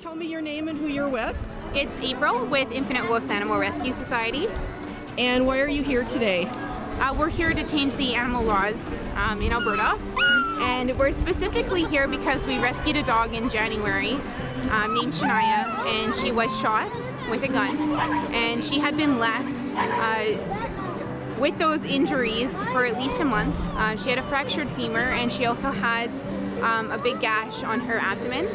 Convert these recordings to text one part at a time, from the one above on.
tell me your name and who you're with. It's April with Infinite Wolves Animal Rescue Society. And why are you here today? We're here to change the animal laws in Alberta. And we're specifically here because we rescued a dog in January named Seanna, and she was shot with a gun. And she had been left with those injuries for at least a month. She had a fractured femur, and she also had a big gash on her abdomen.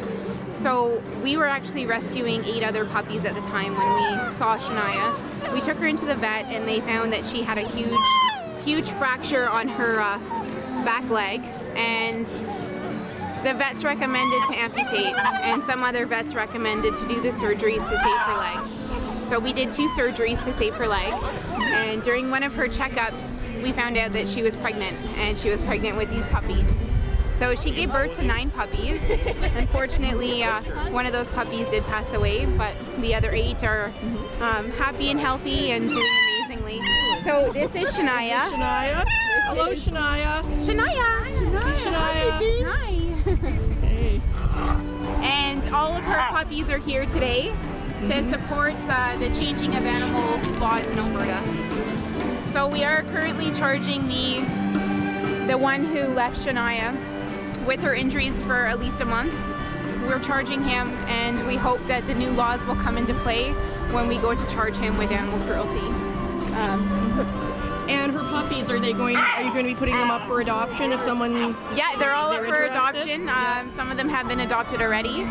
So we were actually rescuing 8 other puppies at the time when we saw Seanna. We took her into the vet, and they found that she had a huge fracture on her back leg, and the vets recommended to amputate, and some other vets recommended to do the surgeries to save her leg. So we did 2 surgeries to save her leg, and during one of her checkups, we found out that she was pregnant, and she was pregnant with these puppies. So she gave birth to 9 puppies. Unfortunately, one of those puppies did pass away, but the other 8 are happy and healthy and doing amazingly. So this is Seanna. Seanna. Hello, Seanna. Seanna. Seanna. Hi. Hey. And all of her puppies are here today to support the changing of animal laws in Alberta. So we are currently charging the one who left Seanna with her injuries for at least a month. We're charging him, and we hope that the new laws will come into play when we go to charge him with animal cruelty. And her puppies, are you going to be putting them up for adoption if someone... Yeah, they're all up for interested? adoption. Some of them have been adopted already,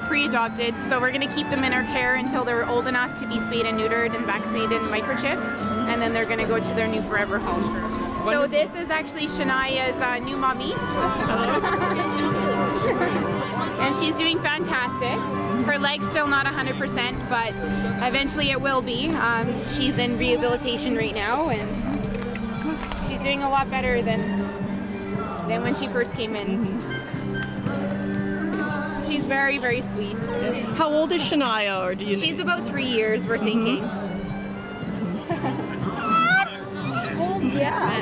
pre-adopted. So we're going to keep them in our care until they're old enough to be spayed and neutered and vaccinated and microchipped, and then they're going to go to their new forever homes. So this is actually Seanna's new mommy. And she's doing fantastic. Her leg's still not 100%, but eventually it will be. She's in rehabilitation right now, and she's doing a lot better than when she first came in. She's very, very sweet. How old is Seanna, or do you? She's about 3 years, we're thinking. Oh, yeah.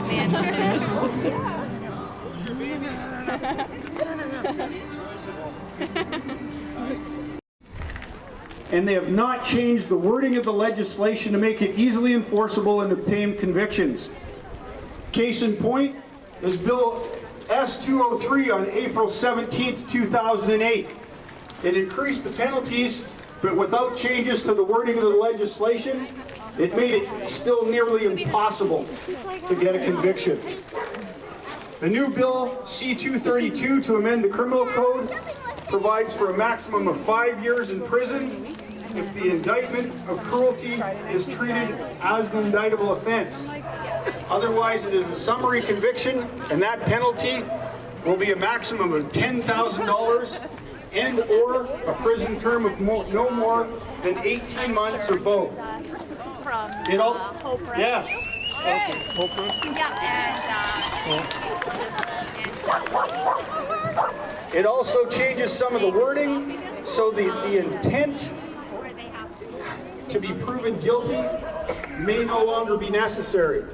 And they have not changed the wording of the legislation to make it easily enforceable and obtain convictions. Case in point is Bill S-203 on April 17th, 2008. It increased the penalties, but without changes to the wording of the legislation, it made it still nearly impossible to get a conviction. The new bill, C-232, to amend the criminal code, provides for a maximum of 5 years in prison if the indictment of cruelty is treated as an indictable offense. Otherwise, it is a summary conviction, and that penalty will be a maximum of $10,000 and/or a prison term of no more than 18 months or both. Yes. Okay. It also changes some of the wording, so the intent to be proven guilty may no longer be necessary.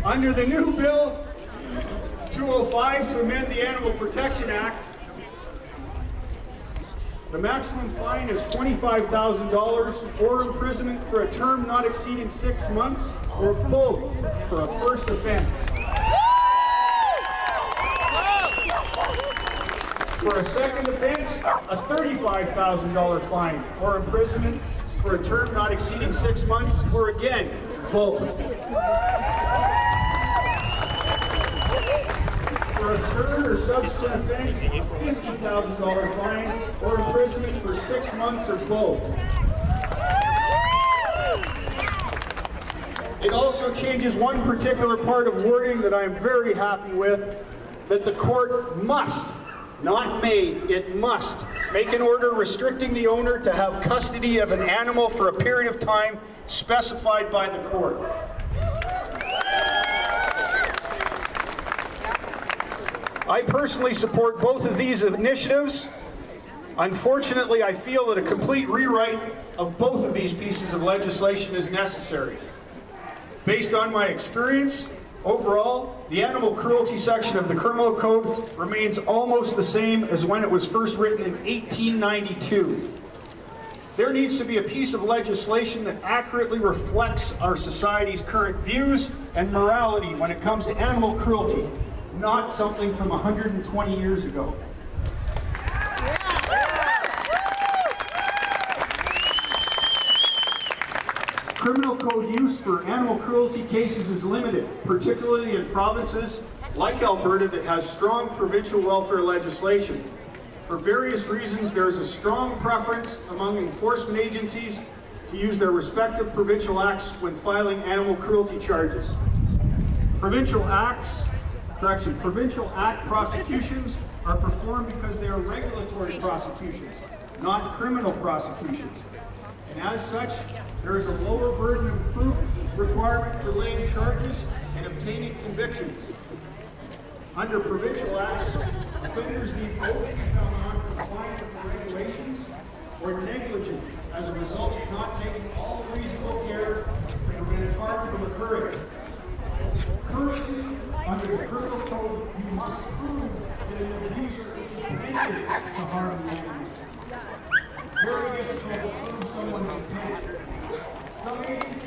Under the new bill 205 to amend the Animal Protection Act, the maximum fine is $25,000 or imprisonment for a term not exceeding 6 months, or both for a first offense. For a second offense, a $35,000 fine or imprisonment for a term not exceeding 6 months, or again, both. For a third or subsequent offense, a $50,000 fine or imprisonment for 6 months, or both. It also changes one particular part of wording that I'm very happy with, that the court must, not may, it must, make an order restricting the owner to have custody of an animal for a period of time specified by the court. I personally support both of these initiatives. Unfortunately, I feel that a complete rewrite of both of these pieces of legislation is necessary. Based on my experience, Overall, the animal cruelty section of the Criminal Code remains almost the same as when it was first written in 1892. There needs to be a piece of legislation that accurately reflects our society's current views and morality when it comes to animal cruelty, not something from 120 years ago. Criminal code use for animal cruelty cases is limited, particularly in provinces like Alberta that has strong provincial welfare legislation. For various reasons, there is a strong preference among enforcement agencies to use their respective provincial acts when filing animal cruelty charges. Provincial act prosecutions are performed because they are regulatory prosecutions, not criminal prosecutions. And as such, there is a lower burden of proof requirement for laying charges and obtaining convictions. Under provincial acts, offenders need only become non-compliant with the regulations or negligent as a result of not taking all reasonable care to prevent harm from occurring. Currently, under the criminal code, you must prove that an abuser intended to harm the animals. Very difficult to prove someone's intent. Some agencies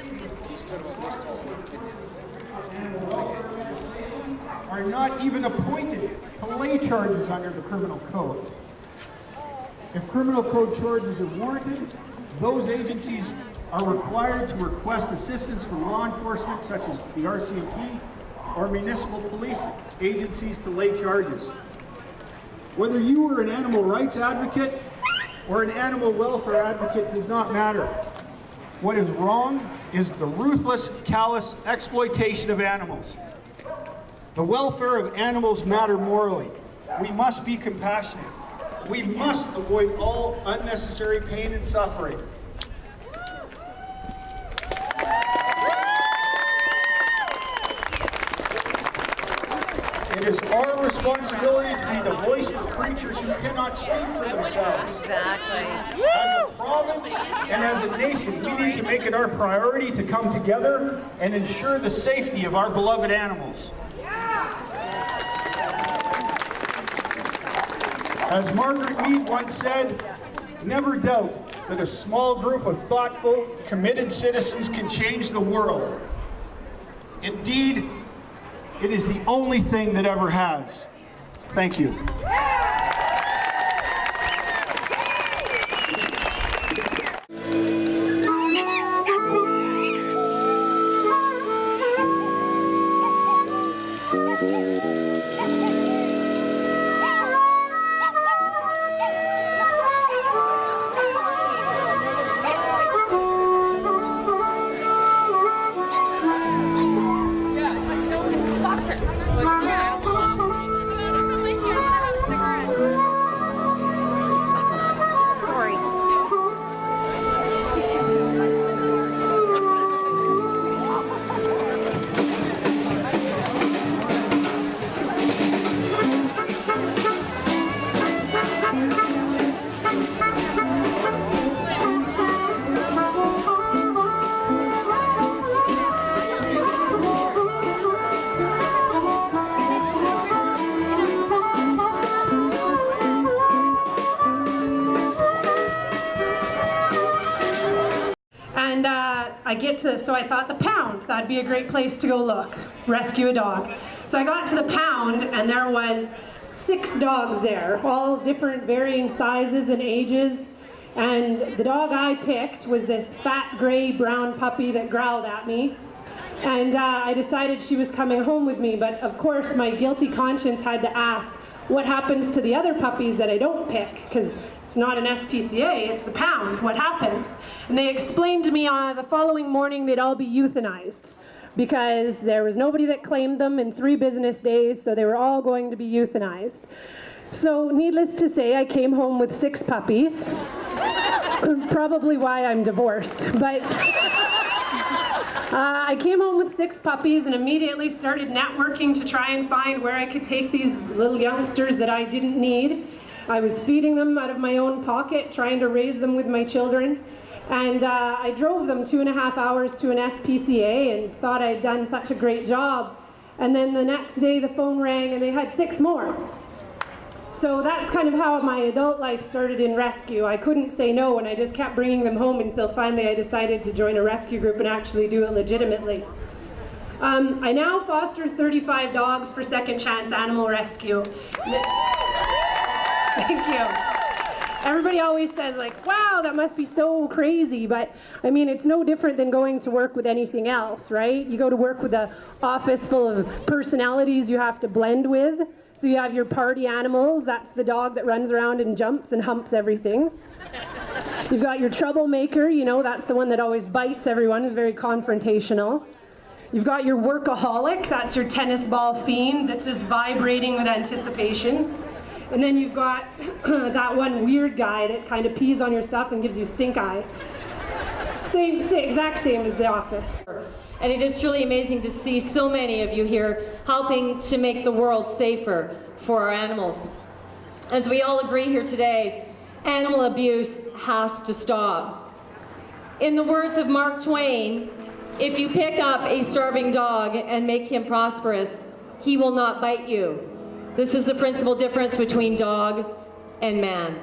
animal welfare legislation are not even appointed to lay charges under the criminal code. If criminal code charges are warranted, those agencies are required to request assistance from law enforcement such as the RCMP or municipal police agencies to lay charges. Whether you are an animal rights advocate or an animal welfare advocate does not matter. What is wrong is the ruthless, callous exploitation of animals. The welfare of animals matter morally. We must be compassionate. We must avoid all unnecessary pain and suffering. It is our responsibility to be the voice for creatures who cannot speak for themselves. Exactly. As a province and as a nation, we need to make it our priority to come together and ensure the safety of our beloved animals. As Margaret Mead once said, never doubt that a small group of thoughtful, committed citizens can change the world. Indeed, it is the only thing that ever has. Thank you. So I thought the pound, that'd be a great place to go look, rescue a dog. So I got to the pound and there was 6 dogs there, all different varying sizes and ages. And the dog I picked was this fat gray brown puppy that growled at me. And I decided she was coming home with me, but of course my guilty conscience had to ask, what happens to the other puppies that I don't pick? Because it's not an SPCA, it's the pound. What happens? And they explained to me the following morning they'd all be euthanized because there was nobody that claimed them in 3 business days, so they were all going to be euthanized. So needless to say, I came home with 6 puppies. Probably why I'm divorced, but I came home with 6 puppies and immediately started networking to try and find where I could take these little youngsters that I didn't need. I was feeding them out of my own pocket, trying to raise them with my children. And I drove them 2.5 hours to an SPCA and thought I'd done such a great job. And then the next day the phone rang and they had 6 more. So that's kind of how my adult life started in rescue. I couldn't say no, and I just kept bringing them home until finally I decided to join a rescue group and actually do it legitimately. I now foster 35 dogs for Second Chance Animal Rescue. Thank you. Everybody always says, like, wow, that must be so crazy, but I mean, it's no different than going to work with anything else, right? You go to work with an office full of personalities you have to blend with. So you have your party animals, that's the dog that runs around and jumps and humps everything. You've got your troublemaker, you know, that's the one that always bites everyone, is very confrontational. You've got your workaholic, that's your tennis ball fiend that's just vibrating with anticipation. And then you've got that one weird guy that kind of pees on your stuff and gives you stink eye. Exact same as the office. And it is truly amazing to see so many of you here helping to make the world safer for our animals. As we all agree here today, animal abuse has to stop. In the words of Mark Twain, if you pick up a starving dog and make him prosperous, he will not bite you. This is the principal difference between dog and man.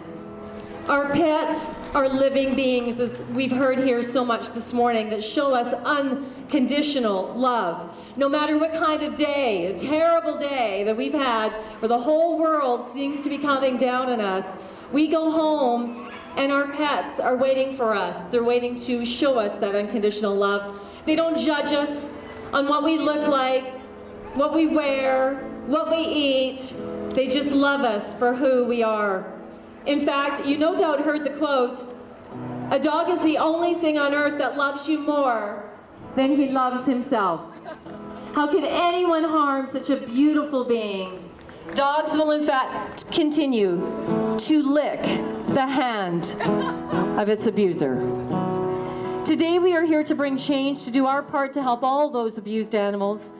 Our pets are living beings, as we've heard here so much this morning, that show us unconditional love. No matter what kind of day, a terrible day that we've had, where the whole world seems to be coming down on us, we go home and our pets are waiting for us. They're waiting to show us that unconditional love. They don't judge us on what we look like, what we wear, what we eat. They just love us for who we are. In fact, you no doubt heard the quote, "A dog is the only thing on earth that loves you more than he loves himself." How could anyone harm such a beautiful being? Dogs will in fact continue to lick the hand of its abuser. Today we are here to bring change, to do our part to help all those abused animals,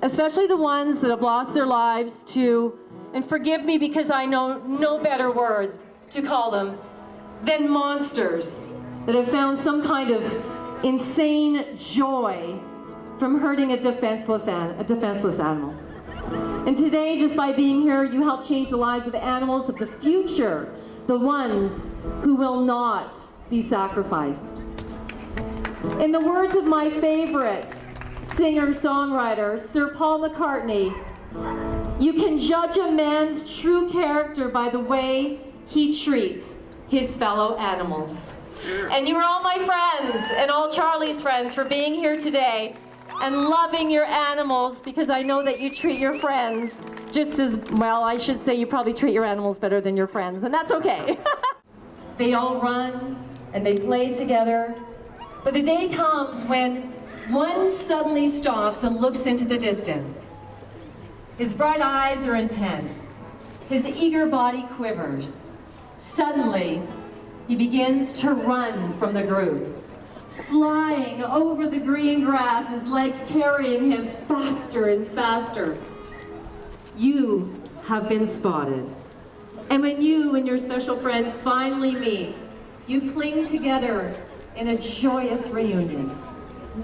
especially the ones that have lost their lives to, and forgive me because I know no better word to call them, than monsters that have found some kind of insane joy from hurting a defenseless animal. And today, just by being here, you help change the lives of the animals of the future, the ones who will not be sacrificed. In the words of my favorite singer-songwriter, Sir Paul McCartney, you can judge a man's true character by the way he treats his fellow animals. And you are all my friends and all Charlie's friends for being here today and loving your animals, because I know that you treat your friends just as well. I should say you probably treat your animals better than your friends, and that's okay. They all run and they play together, but the day comes when one suddenly stops and looks into the distance. His bright eyes are intent. His eager body quivers. Suddenly, he begins to run from the group, flying over the green grass, his legs carrying him faster and faster. You have been spotted. And when you and your special friend finally meet, you cling together in a joyous reunion,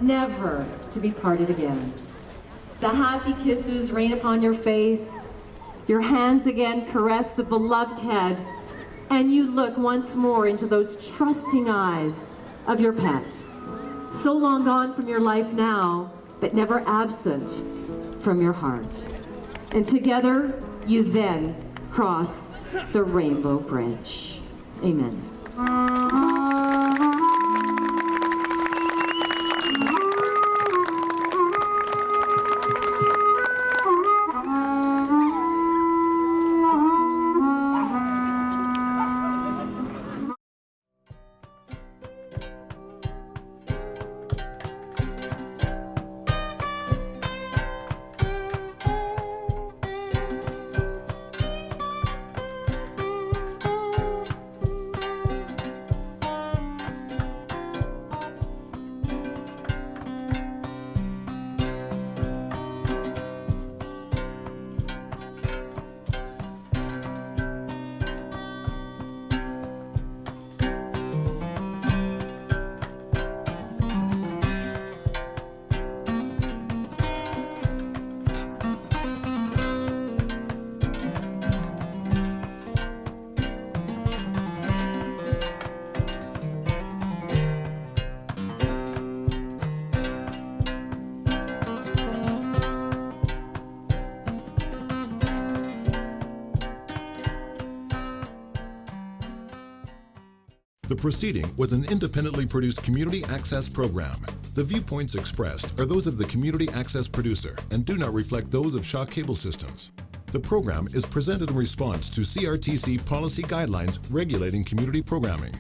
never to be parted again. The happy kisses rain upon your face, your hands again caress the beloved head, and you look once more into those trusting eyes of your pet, so long gone from your life now, but never absent from your heart. And together, you then cross the rainbow bridge. Amen. The proceeding was an independently produced community access program. The viewpoints expressed are those of the community access producer and do not reflect those of Shaw Cable Systems. The program is presented in response to CRTC policy guidelines regulating community programming.